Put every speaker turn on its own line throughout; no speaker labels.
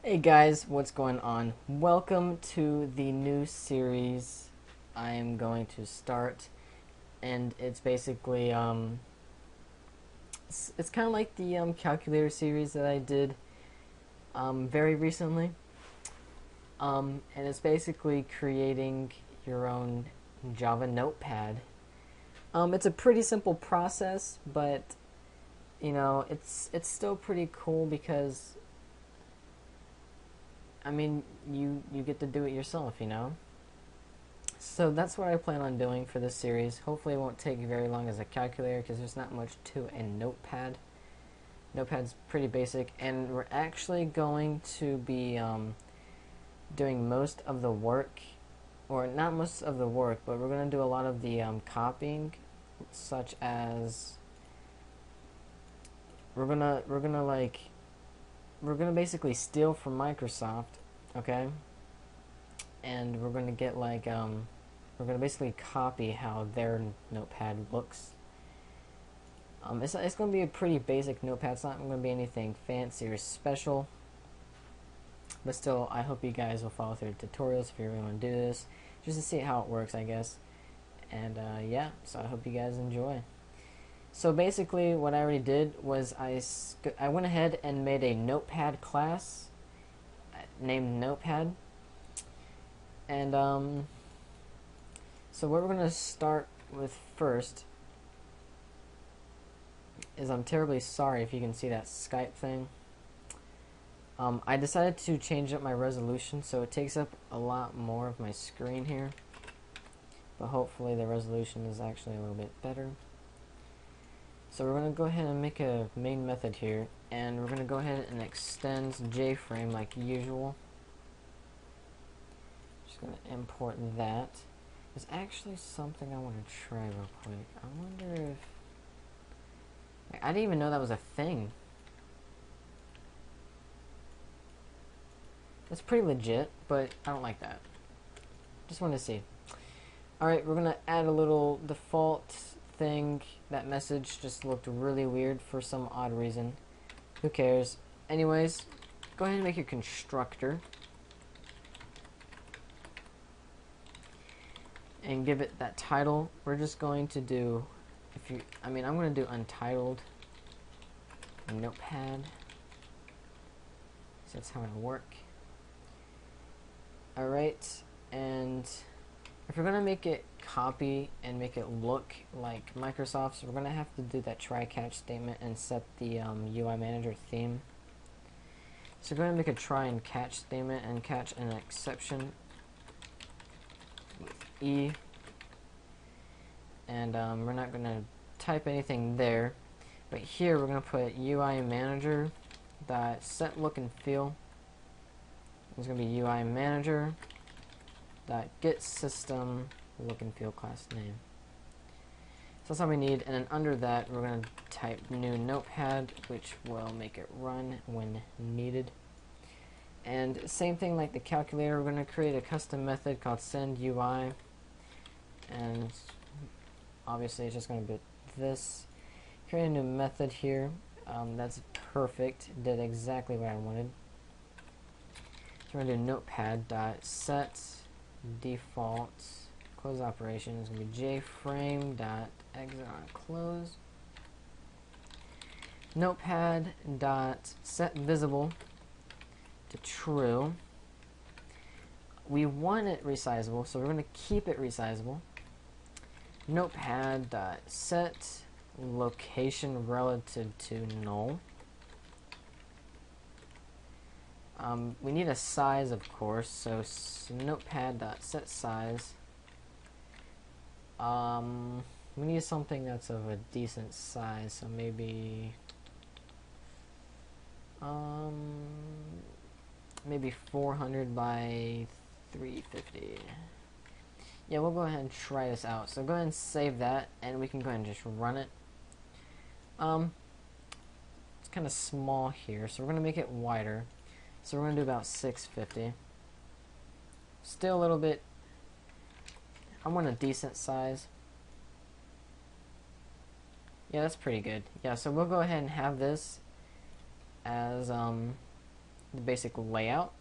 Hey guys, what's going on? Welcome to the new series I am going to start, and it's basically it's kind of like the calculator series that I did very recently. And it's basically creating your own Java Notepad. It's a pretty simple process, but it's still pretty cool because you get to do it yourself. So that's what I plan on doing for this series. Hopefully it won't take very long as a calculator because there's not much to a notepad. Notepad's pretty basic, and we're actually going to be doing most of the work, or not most of the work, but we're going to do a lot of the copying, such as we're gonna basically steal from Microsoft, okay? And we're gonna get we're gonna basically copy how their notepad looks. It's gonna be a pretty basic notepad. It's not gonna be anything fancy or special, but still, I hope you guys will follow through the tutorials if you really want to do this, just to see how it works, I guess. And yeah, so I hope you guys enjoy. So basically, what I already did was I went ahead and made a notepad class named Notepad. And so what we're going to start with first is, I'm terribly sorry if you can see that Skype thing. I decided to change up my resolution so it takes up a lot more of my screen here. But hopefully the resolution is actually a little bit better. So we're going to go ahead and make a main method here, and we're going to go ahead and extend JFrame like usual. Just going to import that. There's actually something I want to try real quick. I wonder if... I didn't even know that was a thing. It's pretty legit, but I don't like that. Just wanted to see. Alright, we're going to add a little default thing. That message just looked really weird for some odd reason. Who cares? Anyways, go ahead and make your constructor. And give it that title. We're just going to do, I'm going to do untitled notepad. So that's how it'll work. Alright, and if we're going to make it copy and make it look like Microsoft's, we're going to have to do that try-catch statement and set the UI manager theme. So go ahead and make a try and catch statement and catch an exception with E. And we're not going to type anything there, but here we're going to put UI manager dot set look and feel. It's going to be UI manager dot get system look and feel class name. So that's all we need, and then under that we're going to type new notepad, which will make it run when needed. And same thing like the calculator, we're going to create a custom method called send UI, and obviously it's just going to be this. Create a new method here. That's perfect. Did exactly what I wanted. So we're going to do notepad dot set default close operation is going to be jframe dot exit on close. Notepad dot set visible to true. We want it resizable, so we're going to keep it resizable. Notepad dot set location relative to null. We need a size, of course, so notepad dot set size. We need something that's of a decent size, so maybe maybe 400 by 350. Yeah, we'll go ahead and try this out. So go ahead and save that, and we can go ahead and just run it. It's kind of small here, so we're going to make it wider. So we're going to do about 650. Still a little bit, I want a decent size. Yeah, that's pretty good. Yeah, so we'll go ahead and have this as the basic layout.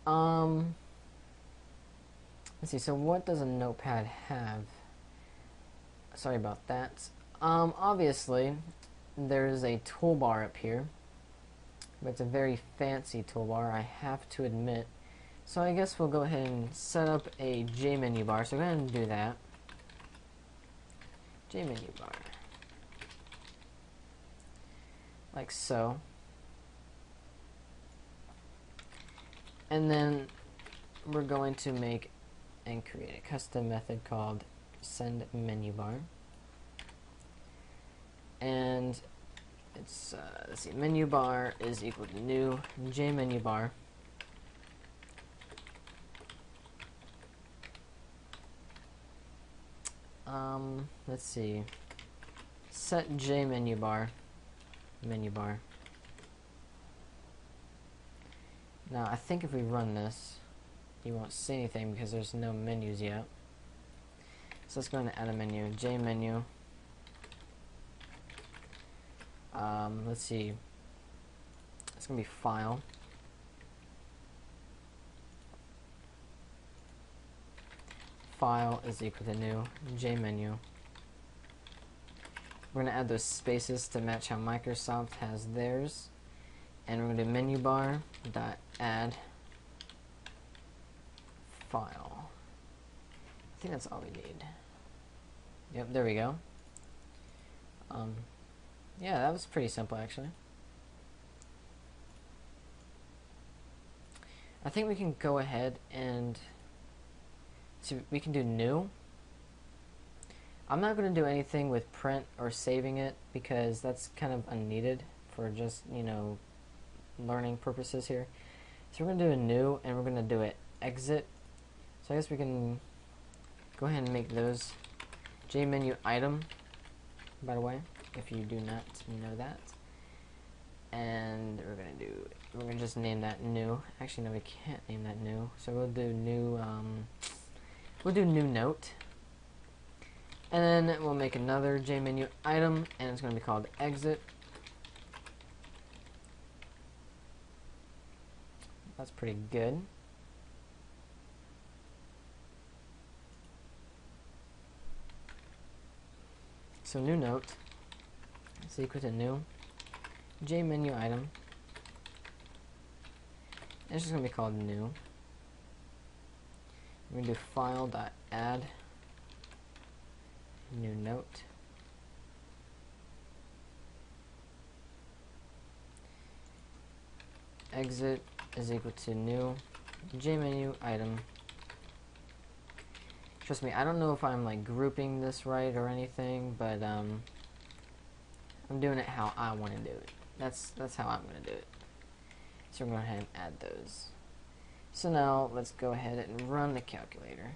Let's see, so what does a notepad have? Sorry about that. Obviously, there's a toolbar up here, but it's a very fancy toolbar, I have to admit. So I guess we'll go ahead and set up a J menu bar. So go ahead and do that. J menu bar. Like so. And then we're going to make and create a custom method called send menu bar. And it's, let's see, menu bar is equal to new J menu bar. Let's see, set J menu bar, menu bar. Now I think if we run this, you won't see anything because there's no menus yet. So let's go ahead and add a menu, J menu. Let's see, it's gonna be file. File is equal to new J menu. We're going to add those spaces to match how Microsoft has theirs. And we're going to do menu bar dot add file. I think that's all we need. Yep, there we go. Yeah, that was pretty simple actually. I think we can go ahead and so we can do new. I'm not going to do anything with print or saving it because that's kind of unneeded for just, you know, learning purposes here. So we're going to do a new and we're going to do it exit. So I guess we can go ahead and make those J menu item, by the way, if you do not know that. And we're going to just name that new. Actually, no, we can't name that new. So we'll do new, new note. And then we'll make another J menu item, and it's going to be called exit. That's pretty good. So new note is equal to new J menu item. And it's just going to be called new. We're going to do file.add new note. Exit is equal to new J menu item. Trust me, I don't know if I'm like grouping this right or anything, but I'm doing it how I want to do it. That's how I'm going to do it. So we're going to go ahead and add those. So now let's go ahead and run the calculator.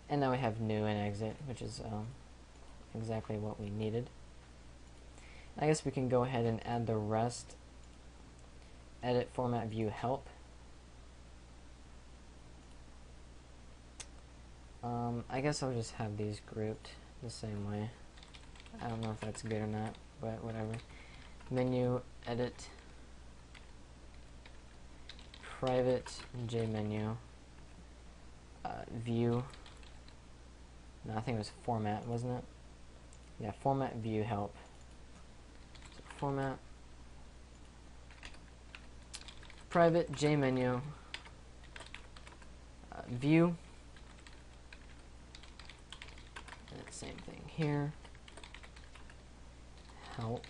And now we have new and exit, which is exactly what we needed. I guess we can go ahead and add the rest. Edit, format, view, help. I guess I'll just have these grouped the same way. I don't know if that's good or not, but whatever. Menu, edit, private, J menu, view. No, I think it was format, wasn't it? Yeah, format, view, help. So format, private, J menu, view, and the same thing here, help.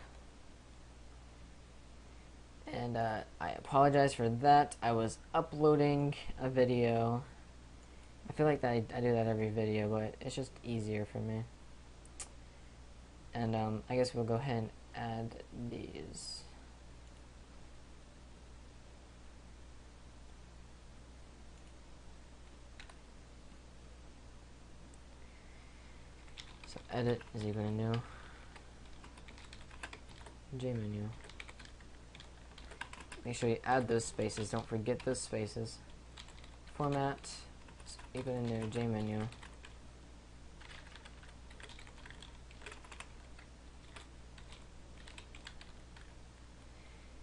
And I apologize for that. I was uploading a video. I feel like I do that every video, but it's just easier for me. And I guess we'll go ahead and add these. So edit is equal to new J menu. Make sure you add those spaces. Don't forget those spaces. Format is equal to new J menu.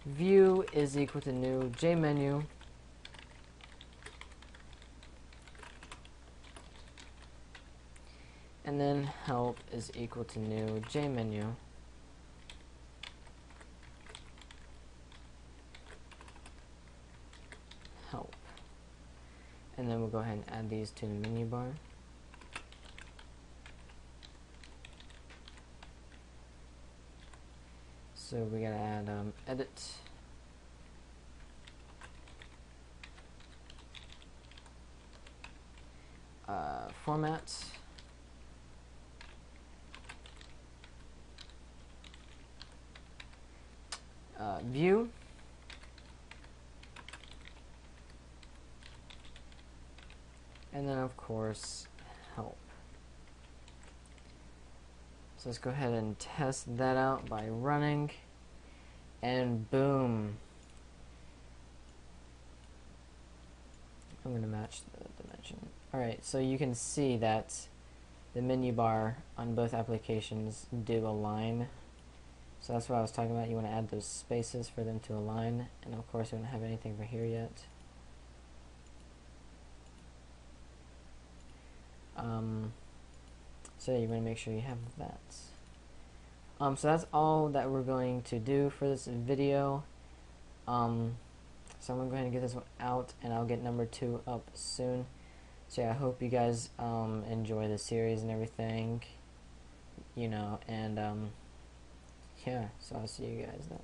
view is equal to new jmenu, and then help is equal to new jmenu. Help. And then we'll go ahead and add these to the menu bar. So we gotta add edit, format, view, and then of course help. So let's go ahead and test that out by running, and boom. I'm going to match the dimension. Alright, so you can see that the menu bar on both applications do align. So that's what I was talking about. You want to add those spaces for them to align, and of course we don't have anything for here yet. So you want to make sure you have that. So that's all that we're going to do for this video. So I'm going to go ahead and get this one out, and I'll get number 2 up soon. So yeah, I hope you guys enjoy the series and everything, you know, and yeah, so I'll see you guys then.